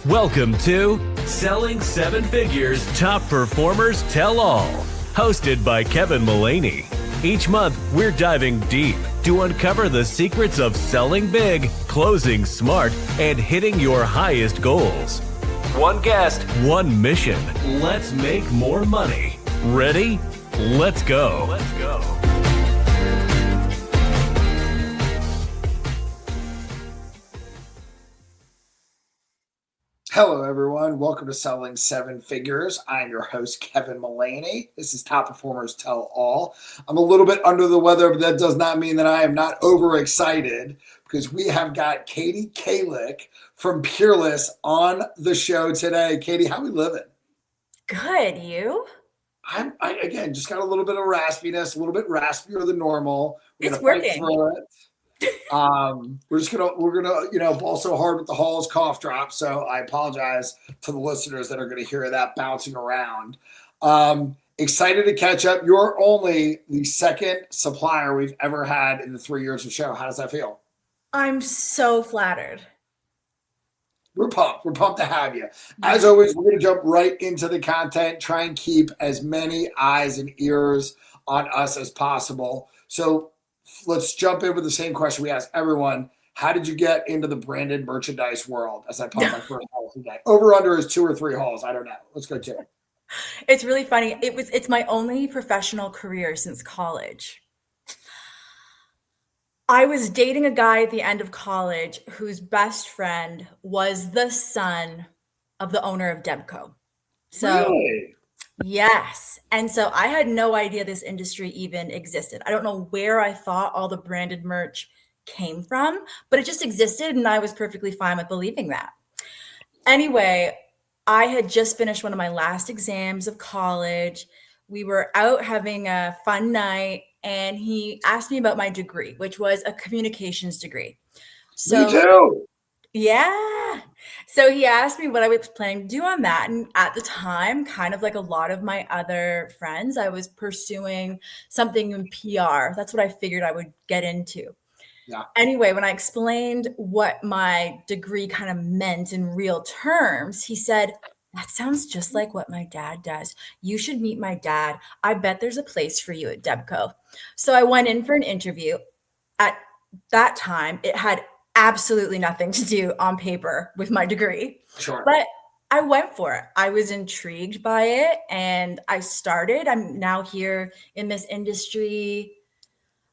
Welcome to Selling Seven Figures Top Performers Tell All, hosted by Kevin Mullaney. Each month, we're diving deep to uncover the secrets of selling big, closing smart, and hitting your highest goals. One guest, one mission. Let's make more money. Ready? Let's go. Let's go. Hello, everyone. Welcome to Selling Seven Figures. I'm your host, Kevin Mullaney. This is Top Performers Tell All. I'm a little bit under the weather, but that does not mean that I am not overexcited because we have got Katie Kailik from Peerless on the show today. Katie, how we living? Good. You? I again, just got a little bit of raspiness, a little bit raspier than normal. It's working. We're gonna ball so hard with the Hall's cough drop. So I apologize to the listeners that are gonna hear that bouncing around. Excited to catch up. You're only the second supplier we've ever had in the 3 years of show. How does that feel? I'm so flattered. We're pumped. We're pumped to have you. As always, we're going to jump right into the content, try and keep as many eyes and ears on us as possible. So let's jump in with the same question we ask everyone. How did you get into the branded merchandise world? As I pop my first haul today. Over under is 2 or 3 hauls. I don't know. Let's go 2. It's really funny. It's my only professional career since college. I was dating a guy at the end of college whose best friend was the son of the owner of Debco. So, really? Yes. And so I had no idea this industry even existed. I don't know where I thought all the branded merch came from, but it just existed and I was perfectly fine with believing that. Anyway, I had just finished one of my last exams of college. We were out having a fun night and he asked me about my degree, which was a communications degree. So, me too. Yeah. So he asked me what I was planning to do on that. And at the time, kind of like a lot of my other friends, I was pursuing something in PR. That's what I figured I would get into. Yeah. Anyway, when I explained what my degree kind of meant in real terms, he said, "That sounds just like what my dad does. You should meet my dad. I bet there's a place for you at Debco." So I went in for an interview. At that time, it had absolutely nothing to do on paper with my degree. Sure. But I went for it. I was intrigued by it and I started. I'm now here in this industry.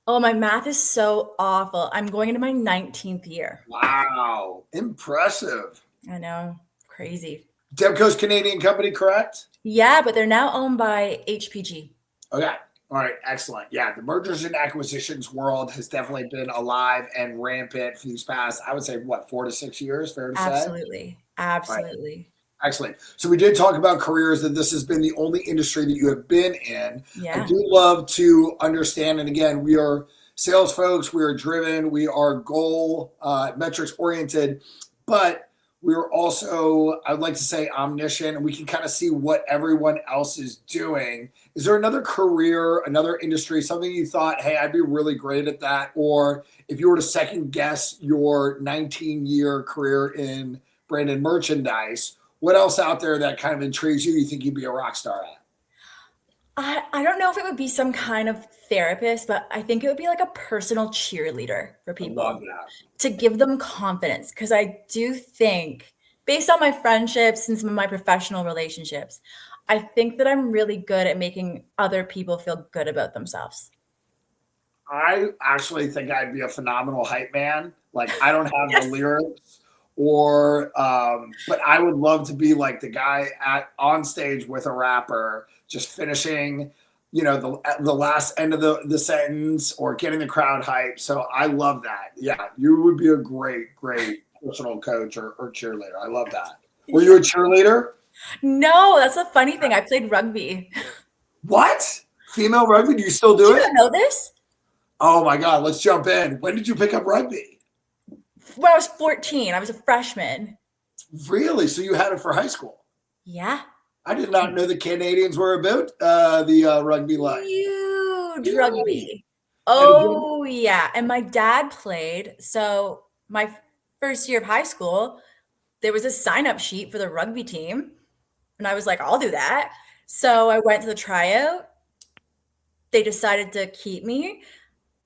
Oh, my math is so awful. I'm going into my 19th year. Wow. Impressive. I know. Crazy. Debco's Canadian company, correct? Yeah, but they're now owned by HPG. Okay. All right. Excellent. Yeah. The mergers and acquisitions world has definitely been alive and rampant for these past, I would say, 4 to 6 years, fair to say? Absolutely. Absolutely. Right. Excellent. So we did talk about careers, and this has been the only industry that you have been in. Yeah. I do love to understand, and again, we are sales folks, we are driven, we are goal metrics oriented, but we're also, I'd like to say, omniscient, and we can kind of see what everyone else is doing. Is there another career, another industry, something you thought, hey, I'd be really great at that? Or if you were to second guess your 19-year career in branded merchandise, what else out there that kind of intrigues you think you'd be a rock star at? I don't know if it would be some kind of therapist, but I think it would be like a personal cheerleader for people. I love that. To give them confidence. Because I do think, based on my friendships and some of my professional relationships, I think that I'm really good at making other people feel good about themselves. I actually think I'd be a phenomenal hype man. Like, I don't have the lyrics but I would love to be like the guy on stage with a rapper, just finishing, the last end of the sentence or getting the crowd hyped. So I love that. Yeah, you would be a great personal coach or cheerleader. I love that. Were you a cheerleader? No, that's the funny thing. I played rugby. What? Female rugby? Do you still do it? You don't know this? Oh my God, let's jump in. When did you pick up rugby? When I was 14, I was a freshman. Really? So you had it for high school? Yeah. I did not know the Canadians were about the rugby life. Huge rugby. Oh, yeah. And my dad played. So my first year of high school, there was a sign-up sheet for the rugby team. And I was like, I'll do that. So I went to the tryout. They decided to keep me.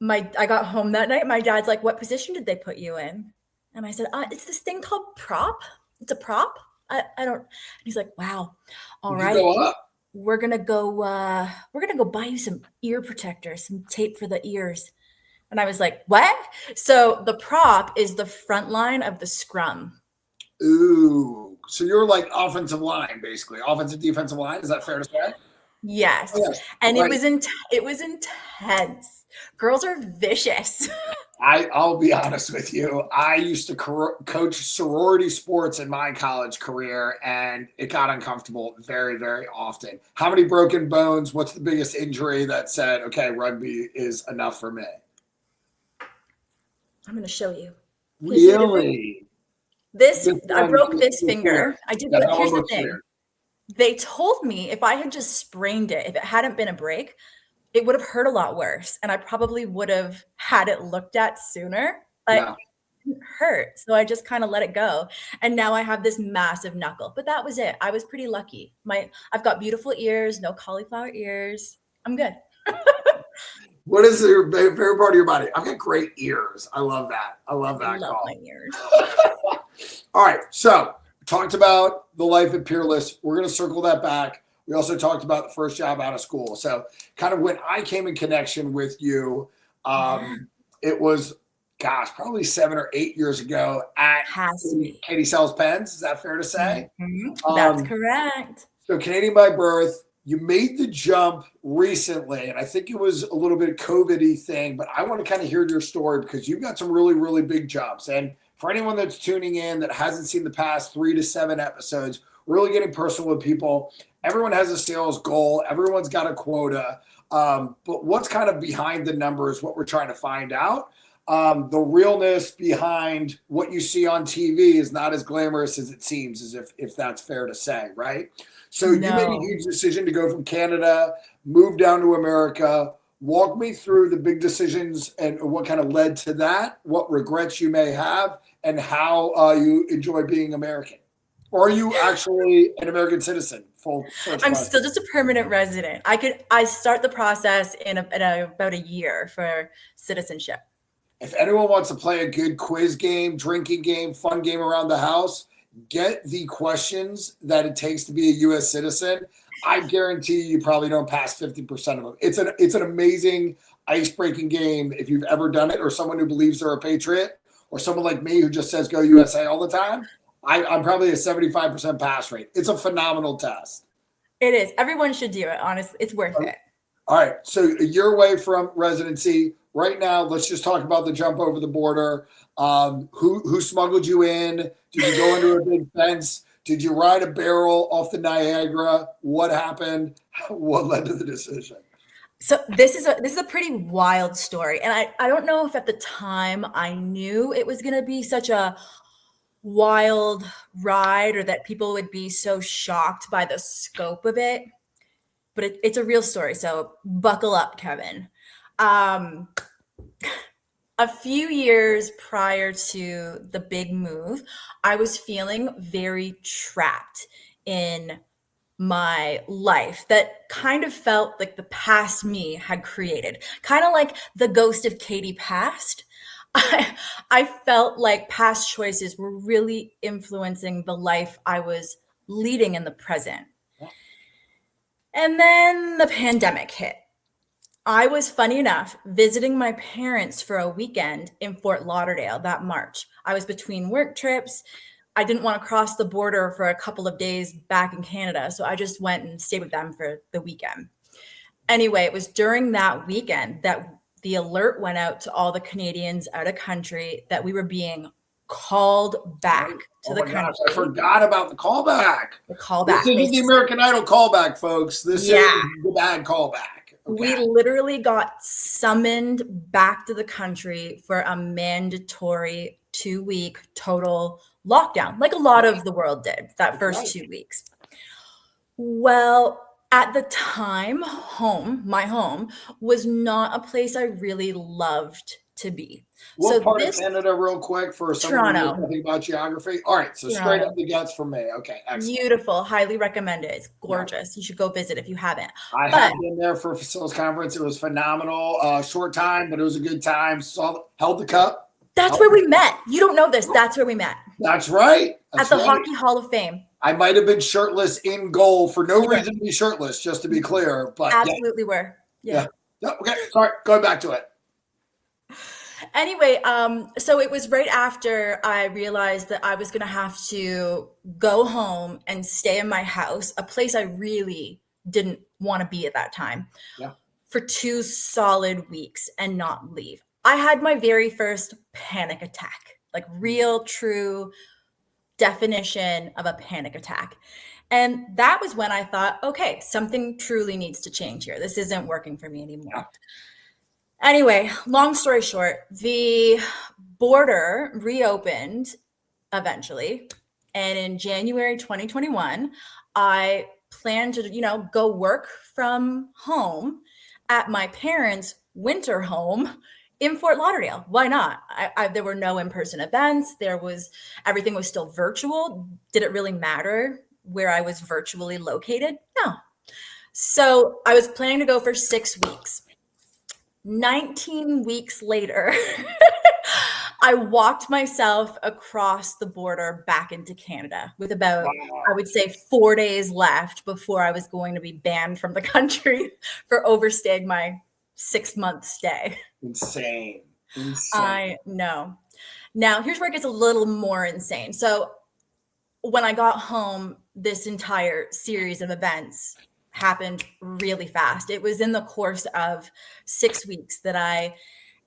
I got home that night. My dad's like, what position did they put you in? And I said, it's this thing called prop. It's a prop. I don't. And he's like, wow. All right. You go up. We're gonna go buy you some ear protectors, some tape for the ears. And I was like, what? So the prop is the front line of the scrum. Ooh. So you're like offensive line, basically. Offensive, defensive line. Is that fair to say? Yes. Oh, yes. And Right. it was intense. Girls are vicious. I'll be honest with you. I used to coach sorority sports in my college career, and it got uncomfortable very, very often. How many broken bones? What's the biggest injury that said, okay, rugby is enough for me? I'm going to show you. Really? I broke this finger. I did, but here's the thing. Weird. They told me if I had just sprained it, if it hadn't been a break, it would have hurt a lot worse. And I probably would have had it looked at sooner. Like, Yeah. it didn't hurt. So I just kind of let it go. And now I have this massive knuckle. But that was it. I was pretty lucky. I've got beautiful ears, no cauliflower ears. I'm good. What is your favorite part of your body? I've got great ears. I love that. I love that. I love my ears. All right. So talked about the life at Peerless. We're going to circle that back. We also talked about the first job out of school. So kind of when I came in connection with you, it was, probably 7 or 8 years ago at Katie Sells Pens. Is that fair to say? Mm-hmm. That's correct. So Canadian by birth. You made the jump recently, and I think it was a little bit of COVID-y thing, but I want to kind of hear your story because you've got some really, really big jumps. And for anyone that's tuning in that hasn't seen the past 3 to 7 episodes, really getting personal with people. Everyone has a sales goal. Everyone's got a quota. But what's kind of behind the numbers, what we're trying to find out. The realness behind what you see on TV is not as glamorous as it seems, as if that's fair to say, right? So you made a huge decision to go from Canada, move down to America. Walk me through the big decisions and what kind of led to that, what regrets you may have, and how you enjoy being American. Or are you actually an American citizen? I'm still just a permanent resident. I start the process in about a year for citizenship. If anyone wants to play a good quiz game, drinking game, fun game around the house, get the questions that it takes to be a U.S. citizen. I guarantee you probably don't pass 50% of them. It's an amazing ice-breaking game if you've ever done it, or someone who believes they're a patriot, or someone like me who just says go USA all the time. I'm probably a 75% pass rate. It's a phenomenal test. It is. Everyone should do it. Honestly, it's worth it. All right. So a year away from residency. Right now, let's just talk about the jump over the border. Who smuggled you in? Did you go under a big fence? Did you ride a barrel off the Niagara? What happened? What led to the decision? So this is a pretty wild story. And I don't know if at the time I knew it was going to be such a wild ride, or that people would be so shocked by the scope of it. But it's a real story. So buckle up, Kevin. A few years prior to the big move, I was feeling very trapped in my life that kind of felt like the past me had created, kind of like the ghost of Katie past. I felt like past choices were really influencing the life I was leading in the present. And then the pandemic hit. I was, funny enough, visiting my parents for a weekend in Fort Lauderdale that March. I was between work trips. I didn't want to cross the border for a couple of days back in Canada, so I just went and stayed with them for the weekend. Anyway, it was during that weekend that the alert went out to all the Canadians out of country that we were being called back to the country. I forgot about the callback. The callback. This isn't the American Idol callback, folks. This is the bad callback. We literally got summoned back to the country for a mandatory 2-week total lockdown, like a lot of the world did that first 2 weeks. Well, at the time, my home was not a place I really loved to be. What So part of this Canada, real quick, for someone who knows Toronto. nothing about geography? All right, so straight up Toronto. the guts from me. Okay, excellent. Beautiful. Highly recommend it. It's Yeah. gorgeous. You should go visit if you haven't. I But have been there for a sales conference. It was phenomenal. Short time, but it was a good time. Held the cup. that's where we met. You don't know this. That's where we met. That's right. At the Hockey Hall of Fame. I might have been shirtless in goal for no reason to be shirtless, just to be clear. But absolutely were. Yeah. Okay, sorry. Going back to it. Anyway, so it was right after I realized that I was going to have to go home and stay in my house, a place I really didn't want to be at that time, for 2 solid weeks and not leave. I had my very first panic attack, like real, true definition of a panic attack. And that was when I thought, okay, something truly needs to change here. This isn't working for me anymore. Yeah. Anyway, long story short, the border reopened eventually. And in January 2021, I planned to, go work from home at my parents' winter home in Fort Lauderdale. Why not? There were no in-person events. Everything was still virtual. Did it really matter where I was virtually located? No. So I was planning to go for 6 weeks. 19 weeks later, I walked myself across the border back into Canada with about, I would say, 4 days left before I was going to be banned from the country for overstaying my 6-month stay. Insane. I know. Now, here's where it gets a little more insane. So when I got home, this entire series of events happened really fast. It was in the course of 6 weeks that I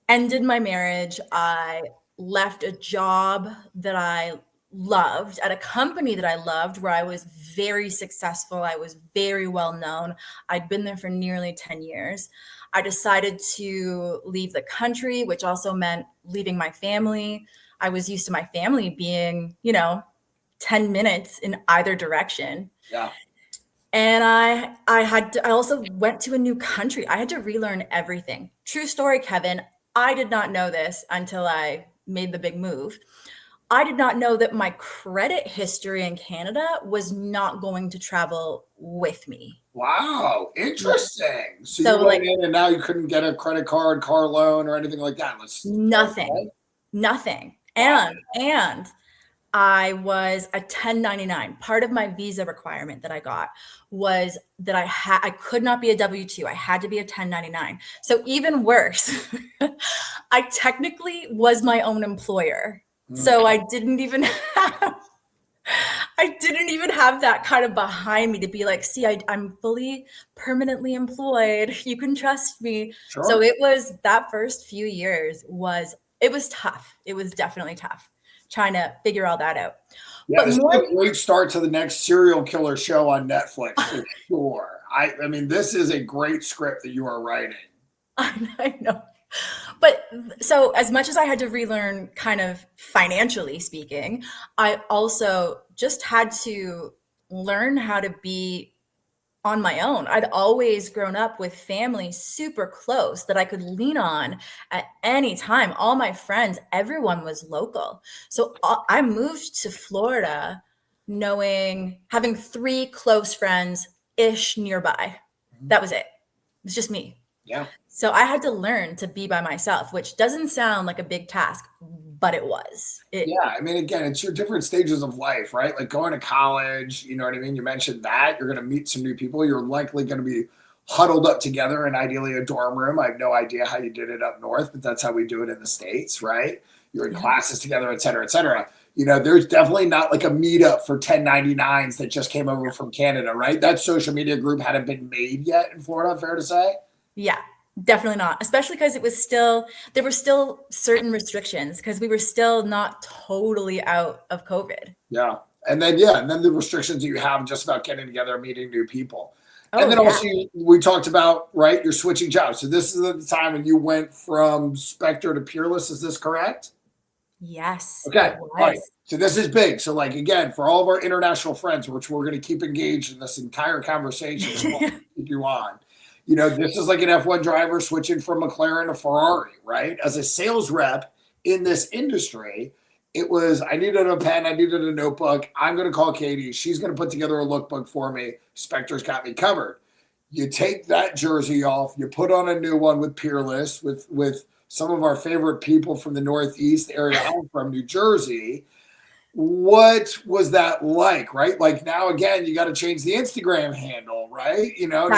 ended my marriage. I left a job that I loved at a company that I loved, where I was very successful. I was very well known. I'd been there for nearly 10 years. I decided to leave the country, which also meant leaving my family. I was used to my family being, 10 minutes in either direction. Yeah. And I also went to a new country. I had to relearn everything. True story, Kevin. I did not know this until I made the big move. I did not know that my credit history in Canada was not going to travel with me. Wow, interesting. So you went in and now you couldn't get a credit card, car loan, or anything like that? Nothing. Wow. And I was a 1099. Part of my visa requirement that I got was that I could not be a W-2. I had to be a 1099. So even worse, I technically was my own employer. So I didn't even have that kind of behind me to be like, see, I'm fully permanently employed. You can trust me. Sure. So it was, that first few years was tough. It was definitely tough trying to figure all that out. Yeah, this is a great start to the next serial killer show on Netflix for sure. I mean, this is a great script that you are writing. I know. But so as much as I had to relearn kind of financially speaking, I also just had to learn how to be on my own. I'd always grown up with family super close that I could lean on at any time. All my friends, everyone was local. So I moved to Florida having 3 close friends-ish nearby. That was it. It was just me. Yeah. So I had to learn to be by myself, which doesn't sound like a big task, but it was. Yeah. I mean, again, it's your different stages of life, right? Like going to college, you know what I mean? You mentioned that you're going to meet some new people. You're likely going to be huddled up together in ideally a dorm room. I have no idea how you did it up north, but that's how we do it in the States, right? You're in classes together, et cetera, et cetera. There's definitely not like a meetup for 1099s that just came over from Canada, right? That social media group hadn't been made yet in Florida, fair to say? Yeah. Definitely not, especially because there were still certain restrictions because we were still not totally out of COVID. Yeah. And then the restrictions that you have just about getting together and meeting new people. And then also we talked about, right, you're switching jobs. So this is at the time when you went from Spectre to Peerless. Is this correct? Yes. Okay. All right. So this is big. So like, again, for all of our international friends, which we're going to keep engaged in this entire conversation, we'll keep you on. This is like an F1 driver switching from McLaren to Ferrari, right? As a sales rep in this industry, it was, I needed a pen, I needed a notebook. I'm going to call Katie. She's going to put together a lookbook for me. Spectre's got me covered. You take that jersey off, you put on a new one with Peerless, with some of our favorite people from the Northeast area. I'm from New Jersey. What was that like, right? Like now, again, you got to change the Instagram handle, right? Now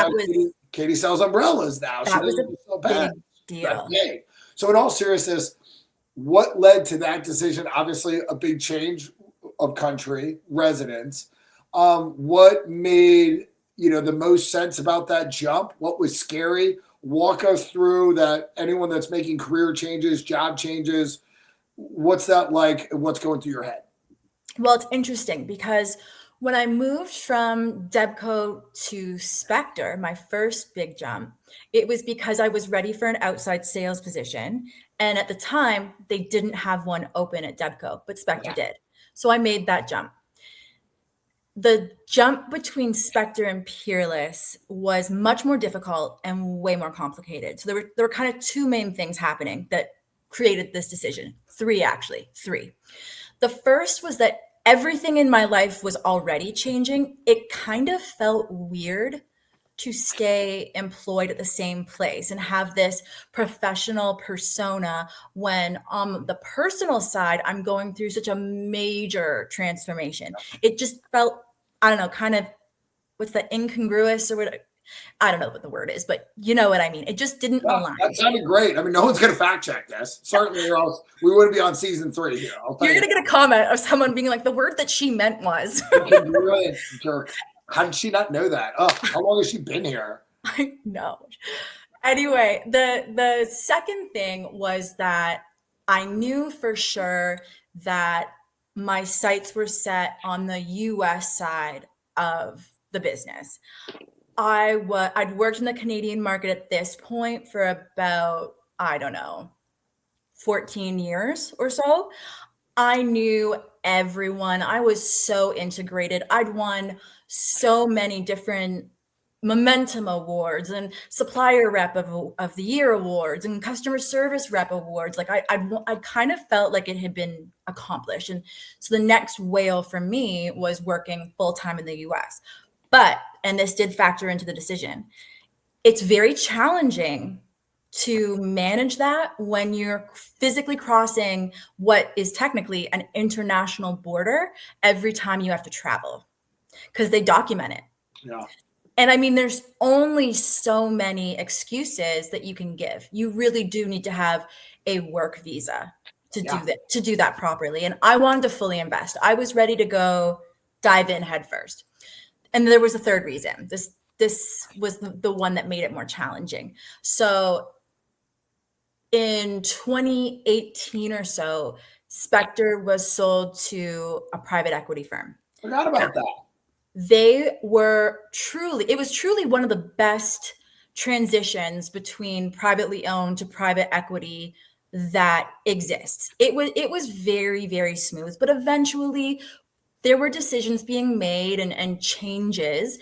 Katie sells umbrellas now. She doesn't sell pens. Big deal. Right. So in all seriousness, what led to that decision? Obviously, a big change of country, residence. What made the most sense about that jump? What was scary? Walk us through that. Anyone that's making career changes, job changes, what's that like? What's going through your head? Well, it's interesting because when I moved from Debco to Spectre, my first big jump, it was because I was ready for an outside sales position. And at the time, they didn't have one open at Debco, but Spectre did. So I made that jump. The jump between Spectre and Peerless was much more difficult and way more complicated. So there were kind of two main things happening that created this decision. Three. The first was that everything in my life was already changing. It kind of felt weird to stay employed at the same place and have this professional persona when on the personal side, I'm going through such a major transformation. It just felt, I don't know, kind of, what's that, incongruous or what? I don't know what the word is, but you know what I mean. It just didn't align. That sounded great. I mean, no one's going to fact check this. Certainly, or else we wouldn't be on season 3 here. You're going to get a comment of someone being like, the word that she meant was. Really jerk. How did she not know that? Oh, how long has she been here? I know. Anyway, the second thing was that I knew for sure that my sights were set on the US side of the business. I'd worked in the Canadian market at this point for about, I don't know, 14 years or so. I knew everyone. I was so integrated. I'd won so many different momentum awards and supplier rep of the year awards and customer service rep awards. Like I kind of felt like it had been accomplished. And so the next whale for me was working full time in the US. But, and this did factor into the decision, it's very challenging to manage that when you're physically crossing what is technically an international border every time you have to travel, because they document it. Yeah. And I mean, there's only so many excuses that you can give. You really do need to have a work visa to do that properly. And I wanted to fully invest. I was ready to go dive in head first. And there was a third reason. This was the one that made it more challenging. So in 2018 or so, Spectre was sold to a private equity firm. Forgot about that. It was truly one of the best transitions between privately owned to private equity that exists. It was very, very smooth, but eventually there were decisions being made and changes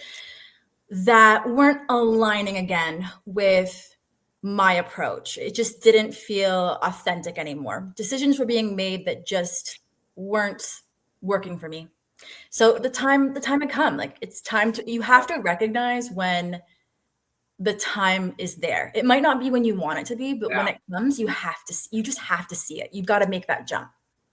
that weren't aligning again with my approach. It just didn't feel authentic anymore. Decisions were being made that just weren't working for me. So the time had come. Like, it's time you have to recognize when the time is there. It might not be when you want it to be, but when it comes, you just have to see it. You've got to make that jump.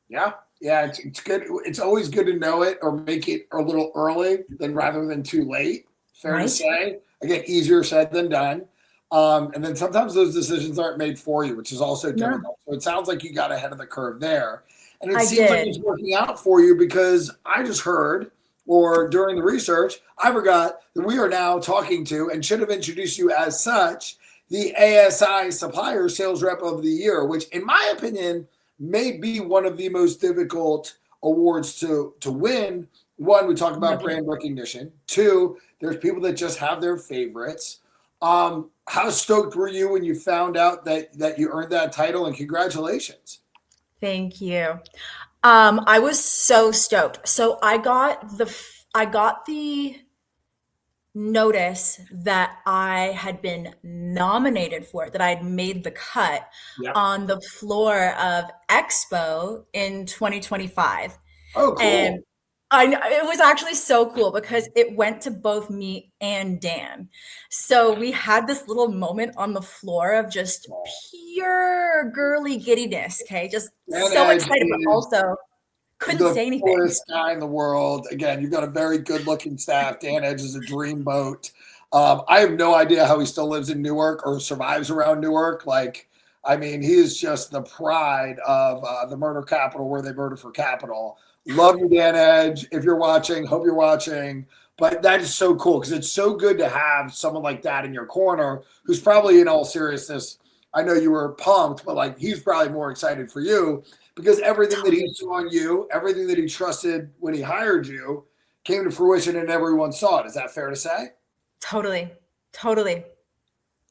Yeah. It's good. It's always good to know it or make it a little early rather than too late. Fair to say. Again, easier said than done. And then sometimes those decisions aren't made for you, which is also difficult. So it sounds like you got ahead of the curve there. And it seems like it's working out for you, because I just heard, or during the research, I forgot that we are now talking to, and should have introduced you as such, the ASI Supplier Sales Rep of the Year, which in my opinion may be one of the most difficult awards to win. One, we talk about brand recognition. Two, there's people that just have their favorites. How stoked were you when you found out that you earned that title, and congratulations. Thank you. I was so stoked. So I got the notice that I had been nominated for it, that I had made the cut Yeah. on the floor of Expo in 2025. Oh, cool. And it was actually so cool because it went to both me and Dan. So we had this little moment on the floor of just pure girly giddiness. Okay. Just Dan so Edge excited, but also couldn't the say anything. coolest guy in the world. Again, you've got a very good-looking staff. Dan Edge is a dreamboat. I have no idea how he still lives in Newark or survives around Newark. Like, I mean, he is just the pride of the murder capital where they murder for capital. Love you, Dan Edge. If you're watching, hope you're watching. But that is so cool because it's so good to have someone like that in your corner who's probably, in all seriousness, I know you were pumped, but like he's probably more excited for you because everything that he saw on you, everything that he trusted when he hired you came to fruition and everyone saw it. Is that fair to say? Totally.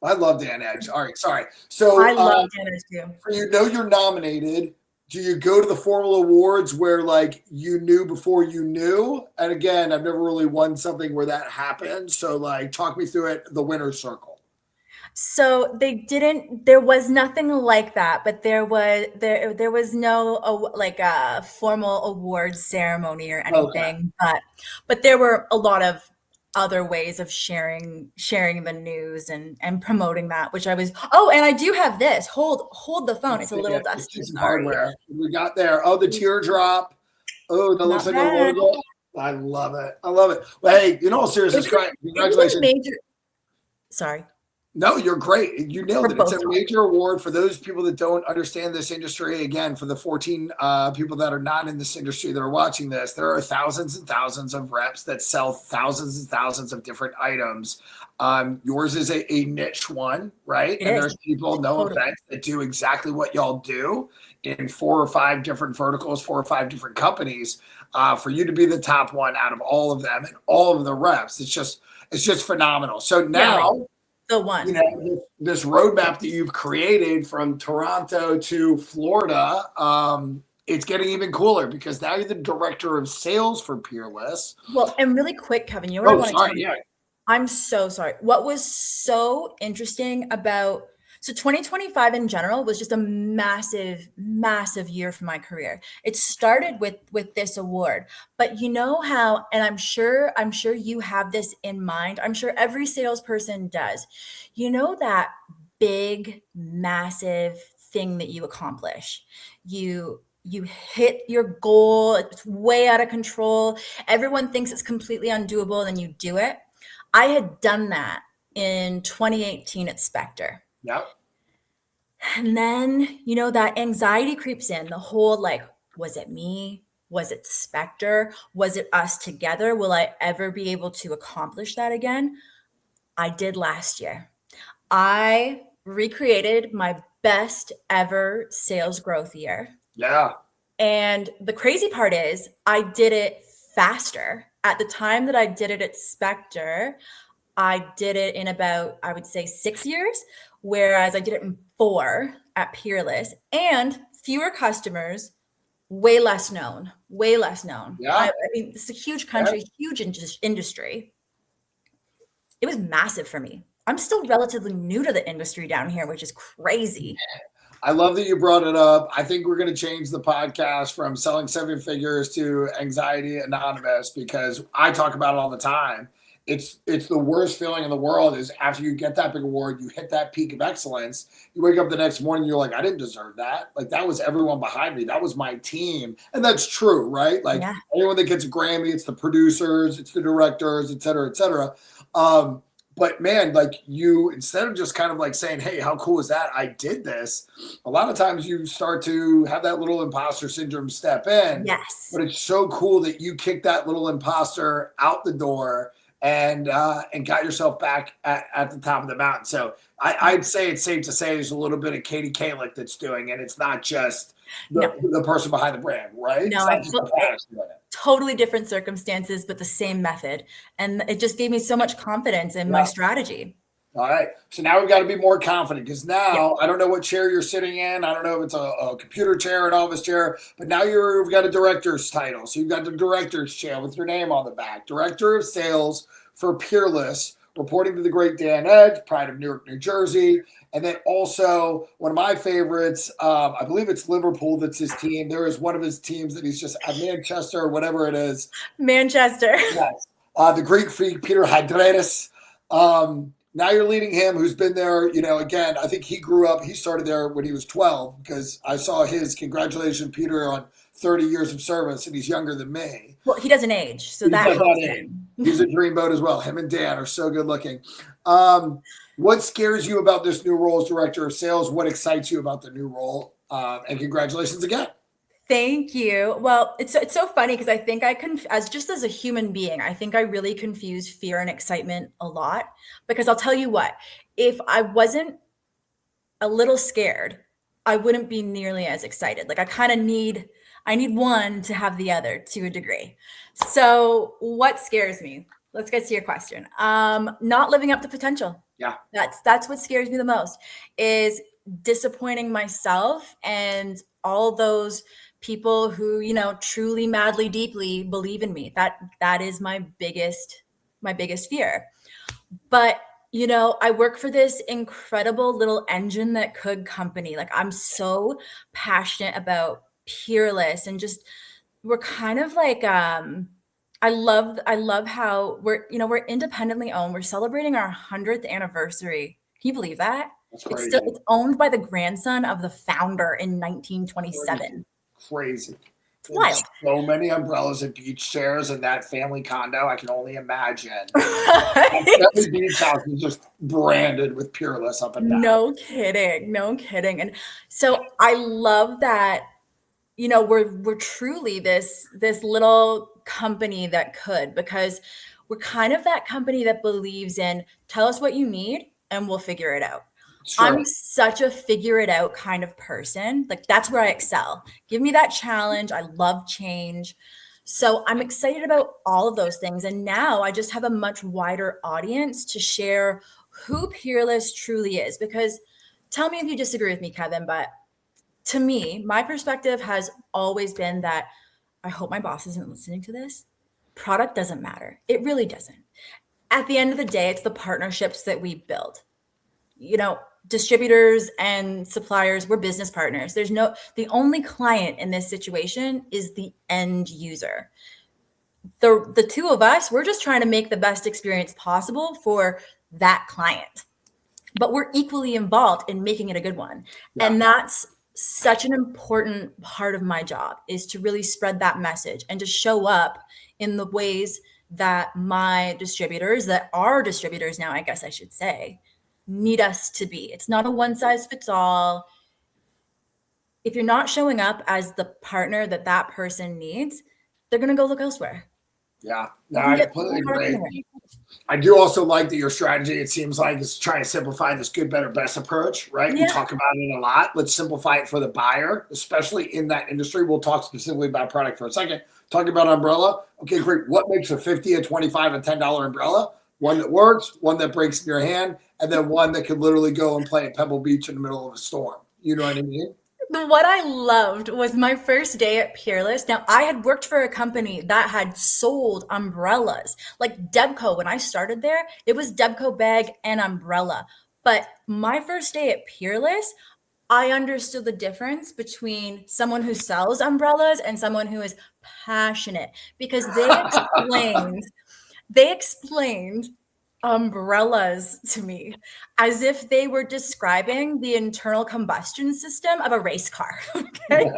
I love Dan Edge. All right, sorry. So I love Dan Edge too. you know you're nominated. Do you go to the formal awards where like you knew before you knew? And again, I've never really won something where that happened. So like talk me through it, the winner's circle. So there was nothing like that, but there was no like a formal awards ceremony or anything, but there were a lot of other ways of sharing the news and promoting that, which and I do have this. Hold the phone. It's a little dusty. Sorry. Hardware. We got there. Oh, the teardrop. Oh, that looks like a logo. I love it. Well, hey, in all seriousness, congratulations. Sorry. No, you're great. You nailed it. It's a major award for those people that don't understand this industry. Again, for the 14 people that are not in this industry that are watching this, there are thousands and thousands of reps that sell thousands and thousands of different items. Yours is a niche one, right? And there's people, no offense, that do exactly what y'all do in 4 or 5 different verticals, 4 or 5 different companies. For you to be the top one out of all of them and all of the reps, it's just phenomenal. So now, the one, this roadmap that you've created from Toronto to Florida, it's getting even cooler because now you're the director of sales for Peerless. Well, and really quick, Kevin, you know what I want to tell you? I'm so sorry. What was so interesting about 2025 in general was just a massive, massive year for my career. It started with this award, but you know how, and I'm sure you have this in mind. I'm sure every salesperson does. You know that big, massive thing that you accomplish. You hit your goal. It's way out of control. Everyone thinks it's completely undoable, then you do it. I had done that in 2018 at Spectre. Yep. And then, that anxiety creeps in. The whole like, was it me? Was it Spectre? Was it us together? Will I ever be able to accomplish that again? I did last year. I recreated my best ever sales growth year. Yeah. And the crazy part is I did it faster. At the time that I did it at Spectre, I did it in about, I would say, 6 years, whereas I did it in 4 at Peerless, and fewer customers, way less known. Yeah. I mean, it's a huge country, huge industry. It was massive for me. I'm still relatively new to the industry down here, which is crazy. I love that you brought it up. I think we're going to change the podcast from selling 7 figures to Anxiety Anonymous because I talk about it all the time. It's the worst feeling in the world is after you get that big award, you hit that peak of excellence. You wake up the next morning, you're like, I didn't deserve that. Like that was everyone behind me. That was my team. And that's true, right? Like anyone that gets a Grammy, it's the producers, it's the directors, et cetera, et cetera. But man, like you, instead of just kind of like saying, hey, how cool is that? I did this. A lot of times you start to have that little imposter syndrome step in. Yes. But it's so cool that you kicked that little imposter out the door and got yourself back at the top of the mountain. So I'd say it's safe to say there's a little bit of Katie Kailik that's doing it. It's not just the person behind the brand, right? No, totally different circumstances, but the same method. And it just gave me so much confidence in my strategy. All right. So now we've got to be more confident because now Yeah. I don't know what chair you're sitting in. I don't know if it's a computer chair, an office chair, but now you've got a director's title. So you've got the director's chair with your name on the back. Director of Sales for Peerless, reporting to the great Dan Edge, pride of Newark, New Jersey. And then also one of my favorites, I believe it's Liverpool that's his team. There is one of his teams that he's just at Manchester or whatever it is. Manchester. Yes. The Greek freak, Peter Hydradis. Now you're leading him, who's been there, again, I think he started there when he was 12 because I saw his congratulations, Peter, on 30 years of service, and he's younger than me. Well, he doesn't age, so that helps him. He's a dreamboat as well. Him and Dan are so good looking. What scares you about this new role as director of sales? What excites you about the new role? And congratulations again. Thank you. Well, it's so funny because I think as a human being, I think I really confuse fear and excitement a lot. Because I'll tell you what, if I wasn't a little scared, I wouldn't be nearly as excited. Like I need one to have the other to a degree. So what scares me? Let's get to your question. Not living up to potential. Yeah. That's what scares me the most, is disappointing myself and all those people who, truly, madly, deeply believe in me. That is my biggest fear. But, I work for this incredible little engine that could company. Like I'm so passionate about Peerless, and just, we're kind of like, I love how we're independently owned. We're celebrating our 100th anniversary. Can you believe that? That's crazy. It's owned by the grandson of the founder in 1927. Crazy. It's wild. So many umbrellas and beach chairs in that family condo. I can only imagine. Right? Every beach house is just branded with Peerless up and down. No kidding. And so I love that, we're truly this little company that could, because we're kind of that company that believes in tell us what you need and we'll figure it out. Sure. I'm such a figure it out kind of person. Like that's where I excel. Give me that challenge. I love change. So I'm excited about all of those things. And now I just have a much wider audience to share who Peerless truly is. Because tell me if you disagree with me, Kevin, but to me, my perspective has always been that I hope my boss isn't listening to this. Product doesn't matter. It really doesn't. At the end of the day, it's the partnerships that we build. Distributors and suppliers, we're business partners. The only client in this situation is the end user. The two of us, we're just trying to make the best experience possible for that client. But we're equally involved in making it a good one. Yeah. And that's such an important part of my job, is to really spread that message and to show up in the ways that my distributors, that are distributors now, I guess I should say, need us to be. It's not a one size fits all. If you're not showing up as the partner that person needs, they're going to go look elsewhere. Yeah, no, I completely agree. I do also like that your strategy, it seems like, is trying to simplify this good, better, best approach, right? Yeah. We talk about it a lot. Let's simplify it for the buyer, especially in that industry. We'll talk specifically about product for a second. Talking about umbrella. Okay, great. What makes a $50, a $25, a $10 umbrella? One that works, one that breaks in your hand, and then one that could literally go and play at Pebble Beach in the middle of a storm. You know what I mean? What I loved was my first day at Peerless. Now, I had worked for a company that had sold umbrellas. Like Debco, when I started there, it was Debco bag and umbrella. But my first day at Peerless, I understood the difference between someone who sells umbrellas and someone who is passionate, because they explained umbrellas to me as if they were describing the internal combustion system of a race car. Okay?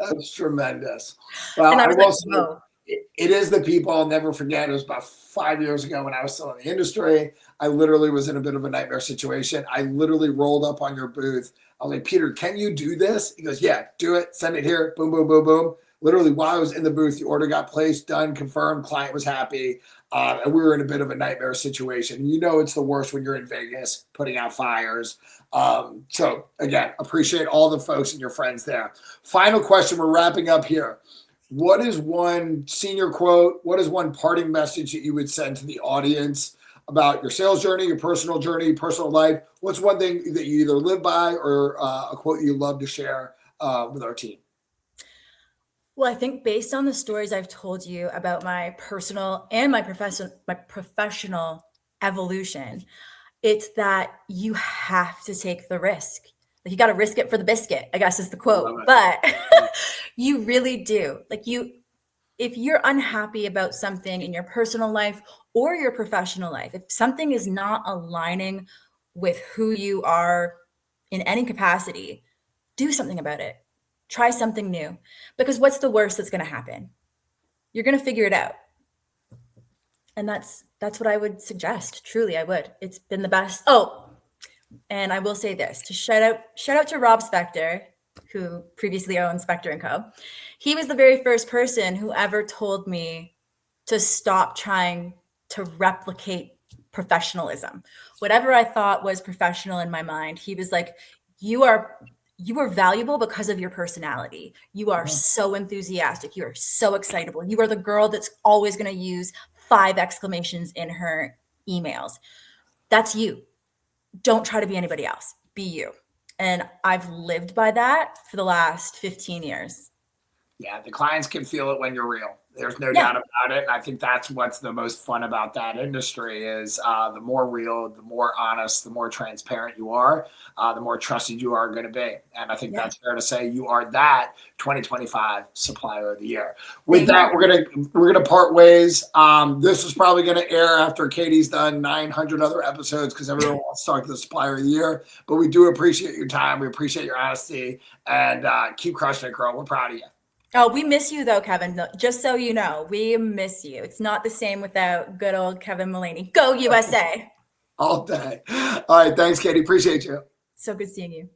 That's tremendous. Well, I will say, it is the people I'll never forget. It was about 5 years ago when I was still in the industry. I literally was in a bit of a nightmare situation. I literally rolled up on your booth. I was like, Peter, can you do this? He goes, yeah, do it. Send it here. Boom, boom, boom, boom. Literally, while I was in the booth, the order got placed, done, confirmed, client was happy. And we were in a bit of a nightmare situation. It's the worst when you're in Vegas putting out fires. So again, appreciate all the folks and your friends there. Final question. We're wrapping up here. What is one senior quote? What is one parting message that you would send to the audience about your sales journey, your personal journey, personal life. What's one thing that you either live by or a quote you love to share with our team? Well, I think based on the stories I've told you about my personal and my professional evolution, it's that you have to take the risk. Like you got to risk it for the biscuit, I guess is the quote. But you really do. If you're unhappy about something in your personal life or your professional life, if something is not aligning with who you are in any capacity, do something about it. Try something new, because what's the worst that's going to happen? You're going to figure it out. And that's what I would suggest. Truly, I would. It's been the best. Oh, and I will say this, to shout out to Rob Spector, who previously owned Spector & Co. He was the very first person who ever told me to stop trying to replicate professionalism. Whatever I thought was professional in my mind, he was like, you are valuable because of your personality. You are so enthusiastic. You are so excitable. You are the girl that's always going to use 5 exclamations in her emails. That's you. Don't try to be anybody else. Be you. And I've lived by that for the last 15 years. Yeah, the clients can feel it when you're real. There's no doubt about it. And I think that's what's the most fun about that industry is the more real, the more honest, the more transparent you are, the more trusted you are going to be. And I think that's fair to say you are that 2025 Supplier of the Year. With that, we're gonna part ways. This is probably going to air after Katie's done 900 other episodes because everyone wants to talk to the Supplier of the Year. But we do appreciate your time. We appreciate your honesty, and keep crushing it, girl. We're proud of you. Oh, we miss you though, Kevin. Just so you know, we miss you. It's not the same without good old Kevin Mullaney. Go USA. All day. All right. Thanks, Katie. Appreciate you. So good seeing you.